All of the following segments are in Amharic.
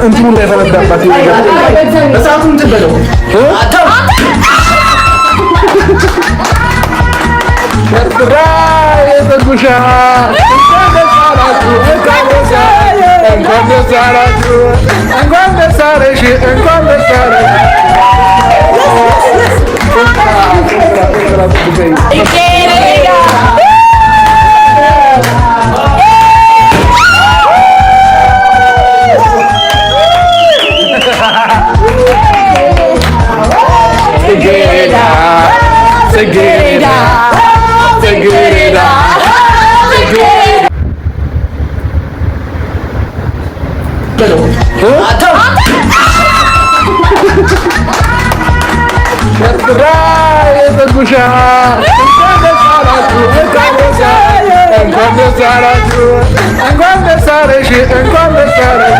እንትኑ ላይ ፈነዳባት እሳቱን ትበለው ሸርጥራ የተጉሻ እንኳን ደስ አላችሁ እንኳን ደስ አለሽ እንኳን ደስ አለሽ ሸርጥራ የተጉሻ እንኳን ደስ አላችሁ እንኳን ደስ አላችሁ እንኳን ደስ አለሽ እንኳን ደስ አለሽ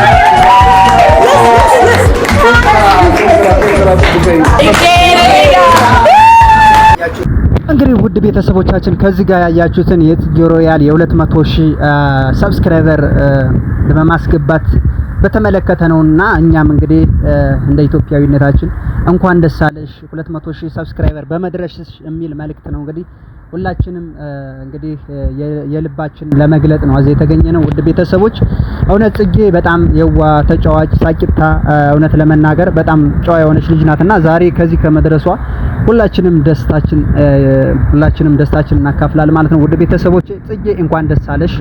እንግዲህ ውድ ቤተሰቦቻችን ከዚህ ጋር ያያችሁትን የጽጌ ሮያል የ200,000 ሰብስክራይበር በማስገባት በተመለከተ ነውና እኛም እንግዲህ እንደ ኢትዮጵያዊነታችን እንኳን ደስ አለሽ 200,000 ሰብስክራይበር በመድረስሽ የሚል መልእክት ነው እንግዲህ ሁላችንም እንግዲህ የልባችን ለመግለጥ ነው እዚህ የተገኘ ነው። ውድ ቤተሰቦች እውነት ጽጌ በጣም የዋ ተጫዋች ሳቂታ እውነት ለመናገር በጣም ጨዋ የሆነች ልጅ ናትና ዛሬ ከዚህ ከመድረሷ ሁላችንም ደስታችን እናካፍላለን ማለት ነው። ውድ ቤተሰቦች ጽጌ እንኳን ደስ አለሽ።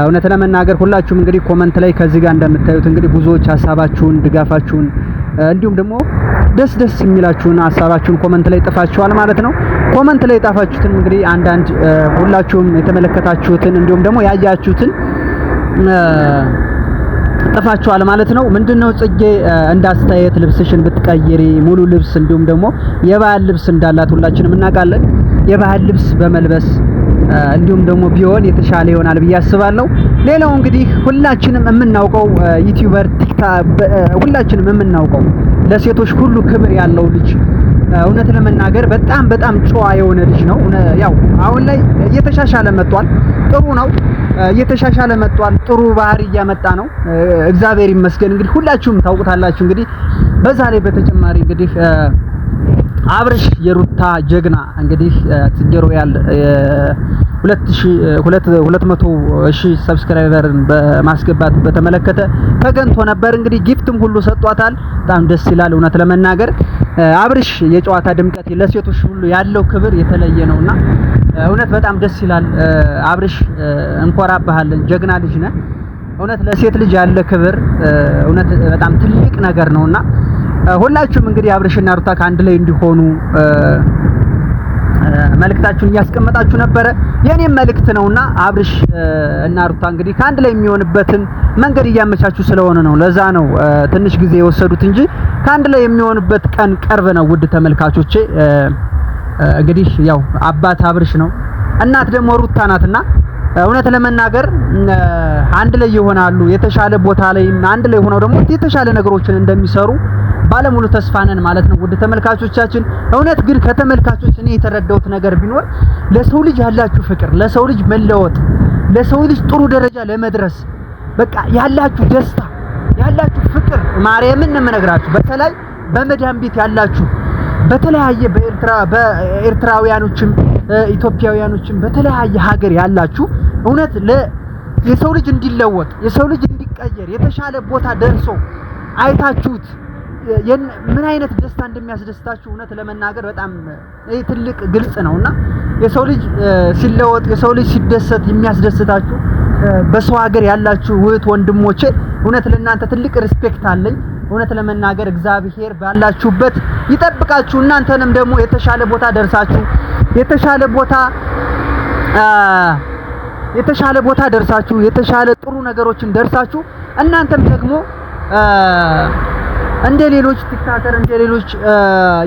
እውነት ለመናገር ሁላችሁም እንግዲህ ኮመንት ላይ ከዚህ ጋር እንደምታዩት እንግዲህ ብዙዎች ሀሳባችሁን ድጋፋችሁን እንዲሁም ደግሞ ደስ የሚላችሁን ሀሳባችሁን ኮመንት ላይ ጥፋችኋል ማለት ነው። ኮመንት ላይ ጣፋችሁትን እንግዲህ አንዳንድ ሁላችሁም የተመለከታችሁትን እንዲሁም ደግሞ ያያችሁትን ጥፋችኋል ማለት ነው። ምንድነው ጽጌ እንዳስተያየት ልብስሽን ብትቀይሪ ሙሉ ልብስ እንዲሁም ደግሞ የባህል ልብስ እንዳላት ሁላችንም እናውቃለን። የባህል ልብስ በመልበስ እንዲሁም ደግሞ ቢሆን የተሻለ ይሆናል ብዬ አስባለሁ። ሌላው እንግዲህ ሁላችንም የምናውቀው ዩቲዩበር ሁላችንም የምናውቀው ለሴቶች ሁሉ ክብር ያለው ልጅ እውነት ለመናገር በጣም ጨዋ የሆነ ልጅ ነው። ያው አሁን ላይ እየተሻሻለ መጥቷል። ጥሩ ነው፣ እየተሻሻለ መጥቷል። ጥሩ ባህሪ እያመጣ ነው። እግዚአብሔር ይመስገን። እንግዲህ ሁላችሁም ታውቁታላችሁ። እንግዲህ በዛ ላይ በተጨማሪ እንግዲህ አብርሽ የሩታ ጀግና እንግዲህ ጽጌ ሮያል 200,000 ሰብስክራይበርን በማስገባት በተመለከተ ተገንቶ ነበር። እንግዲህ ጊፍትም ሁሉ ሰጧታል። በጣም ደስ ይላል። እውነት ለመናገር አብርሽ የጨዋታ ድምቀት ለሴቶች ሁሉ ያለው ክብር የተለየ ነውና እውነት በጣም ደስ ይላል። አብርሽ እንኮራባሃለን። ጀግና ልጅ ነህ። እውነት ለሴት ልጅ ያለ ክብር እውነት በጣም ትልቅ ነገር ነውና ሁላችሁም እንግዲህ አብርሽና ሩታ ከአንድ ላይ እንዲሆኑ መልእክታችሁን እያስቀመጣችሁ ነበረ። የኔም መልእክት ነውና አብርሽ እና ሩታ እንግዲህ ከአንድ ላይ የሚሆንበትን መንገድ እያመቻቹ ስለሆነ ነው። ለዛ ነው ትንሽ ጊዜ የወሰዱት እንጂ ከአንድ ላይ የሚሆንበት ቀን ቅርብ ነው። ውድ ተመልካቾቼ እንግዲህ ያው አባት አብርሽ ነው፣ እናት ደግሞ ሩታ ናትና እውነት ለመናገር አንድ ላይ ይሆናሉ። የተሻለ ቦታ ላይ አንድ ላይ ሆነው ደግሞ የተሻለ ነገሮችን እንደሚሰሩ ባለሙሉ ተስፋ ነን ማለት ነው። ውድ ተመልካቾቻችን እውነት ግን ከተመልካቾች እኔ የተረዳሁት ነገር ቢኖር ለሰው ልጅ ያላችሁ ፍቅር፣ ለሰው ልጅ መለወጥ፣ ለሰው ልጅ ጥሩ ደረጃ ለመድረስ በቃ ያላችሁ ደስታ፣ ያላችሁ ፍቅር ማርያምን ነው የምነግራችሁ። በተለይ በመዳም ቤት ያላችሁ በተለያየ በኤርትራውያኖችም ኢትዮጵያውያኖችም በተለያየ ሀገር ያላችሁ እውነት የሰው ልጅ እንዲለወጥ የሰው ልጅ እንዲቀየር የተሻለ ቦታ ደርሶ አይታችሁት ምን አይነት ደስታ እንደሚያስደስታችሁ እውነት ለመናገር በጣም ትልቅ ግልጽ ነውና የሰው ልጅ ሲለወጥ የሰው ልጅ ሲደሰት የሚያስደስታችሁ በሰው ሀገር ያላችሁ እህት ወንድሞቼ እውነት ለእናንተ ትልቅ ሪስፔክት አለኝ። እውነት ለመናገር እግዚአብሔር ባላችሁበት ይጠብቃችሁ። እናንተንም ደግሞ የተሻለ ቦታ ደርሳችሁ የተሻለ ቦታ ደርሳችሁ የተሻለ ጥሩ ነገሮችን ደርሳችሁ እናንተም ደግሞ እንደ ሌሎች ቲክቶከር እንደ ሌሎች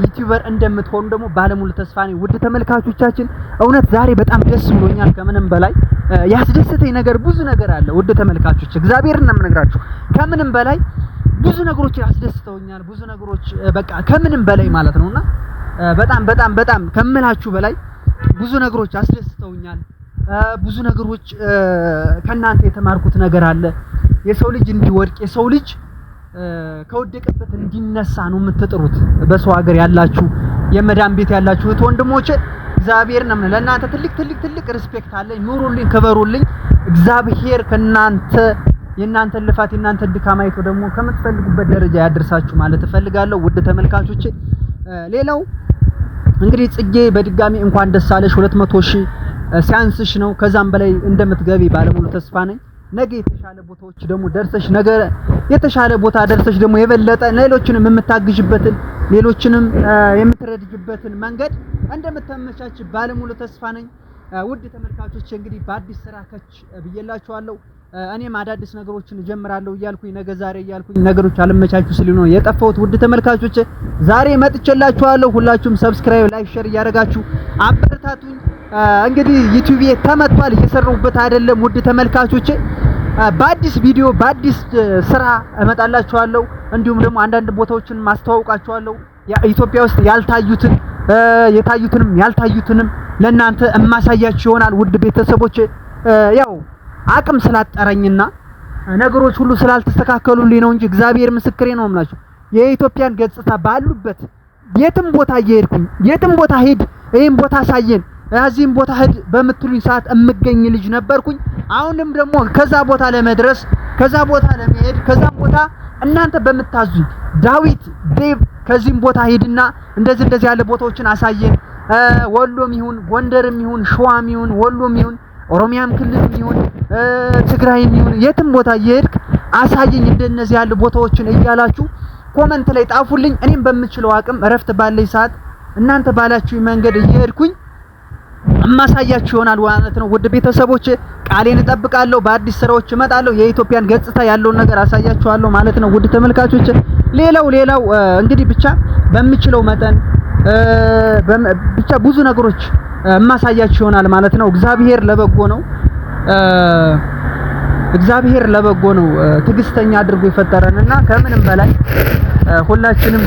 ዩቲዩበር እንደምትሆኑ ደግሞ ባለሙሉ ተስፋ ነኝ። ውድ ተመልካቾቻችን እውነት ዛሬ በጣም ደስ ብሎኛል። ከምንም በላይ ያስደሰተኝ ነገር ብዙ ነገር አለ። ውድ ተመልካቾች እግዚአብሔርን ነው የምነግራችሁ። ከምንም በላይ ብዙ ነገሮች ያስደስተውኛል። ብዙ ነገሮች በቃ ከምንም በላይ ማለት ነውና በጣም ከምላችሁ በላይ ብዙ ነገሮች ያስደስተውኛል። ብዙ ነገሮች ከናንተ የተማርኩት ነገር አለ። የሰው ልጅ እንዲወድቅ የሰው ልጅ ከወደቀበት እንዲነሳ ነው የምትጥሩት። በሰው ሀገር ያላችሁ የመዳን ቤት ያላችሁ ወንድሞቼ እግዚአብሔር ነው ለእናንተ ትልቅ ሪስፔክት አለኝ። ኑሩልኝ፣ ክበሩልኝ። እግዚአብሔር ከናንተ የናንተን ልፋት የናንተን ድካም አይቶ ደግሞ ከምትፈልጉበት ደረጃ ያደርሳችሁ ማለት እፈልጋለሁ ውድ ተመልካቾቼ። ሌላው እንግዲህ ጽጌ በድጋሚ እንኳን ደስ አለሽ። 200,000 ሲያንስሽ ነው፣ ከዛም በላይ እንደምትገቢ ባለሙሉ ተስፋ ነኝ። ነገ የተሻለ ቦታዎች ደግሞ ደርሰሽ ነገ የተሻለ ቦታ ደርሰሽ ደግሞ የበለጠ ሌሎችንም የምታግዥበትን ሌሎችንም የምትረድጅበትን መንገድ እንደምታመቻች ባለሙሉ ተስፋ ነኝ። ውድ ተመልካቾች እንግዲህ በአዲስ ስራ ከች ብዬላችኋለሁ። እኔም አዳዲስ ነገሮችን ጀምራለሁ እያልኩኝ ነገ ዛሬ እያልኩኝ ነገሮች አልመቻቹ ሲሉ ነው የጠፋሁት። ውድ ተመልካቾች ዛሬ መጥቼላችኋለሁ። ሁላችሁም ሰብስክራይብ፣ ላይክ፣ ሼር እያደረጋችሁ አበረታቱኝ። እንግዲህ ዩቲዩብ ተመቷል፣ እየሰራሁበት አይደለም። ውድ ተመልካቾች በአዲስ ቪዲዮ በአዲስ ስራ እመጣላችኋለሁ። እንዲሁም ደግሞ አንዳንድ ቦታዎችን ማስተዋወቃችኋለሁ። ኢትዮጵያ ውስጥ ያልታዩትን የታዩትንም ያልታዩትንም ለእናንተ እማሳያችሁ ይሆናል። ውድ ቤተሰቦች ያው አቅም ስላጠረኝና ነገሮች ሁሉ ስላልተስተካከሉልኝ ነው እንጂ እግዚአብሔር ምስክሬ ነው የምላችሁ። የኢትዮጵያን ገጽታ ባሉበት የትም ቦታ እየሄድኩኝ የትም ቦታ ሄድ ይሄን ቦታ ሳየን እዚህም ቦታ ሄድ በምትሉኝ ሰዓት እምገኝ ልጅ ነበርኩኝ። አሁንም ደግሞ ከዛ ቦታ ለመድረስ ከዛ ቦታ ለመሄድ ከዛም ቦታ እናንተ በመታዙኝ ዳዊት ዴቭ ከዚህም ቦታ ሄድና እንደዚህ ያለ ቦታዎችን አሳየን። ወሎም ይሁን ጎንደርም ይሁን ሸዋም ይሁን ወሎም ይሁን ኦሮሚያም ክልልም ይሁን ትግራይም ይሁን የትም ቦታ እየሄድክ አሳየኝ እንደነዚህ ያሉ ቦታዎችን እያላችሁ ኮመንት ላይ ጣፉልኝ። እኔም በምችለው አቅም እረፍት ባለኝ ሰዓት እናንተ ባላችሁ መንገድ እየሄድኩኝ እማሳያችሁ ይሆናል ማለት ነው። ውድ ቤተሰቦች ቃሌን እጠብቃለሁ። በአዲስ ስራዎች እመጣለሁ። የኢትዮጵያን ገጽታ ያለውን ነገር አሳያችኋለሁ ማለት ነው። ውድ ተመልካቾች ሌላው እንግዲህ ብቻ በምችለው መጠን ብቻ ብዙ ነገሮች እማሳያችሁ ይሆናል ማለት ነው። እግዚአብሔር ለበጎ ነው ትዕግስተኛ አድርጎ የፈጠረንና ከምንም በላይ ሁላችንም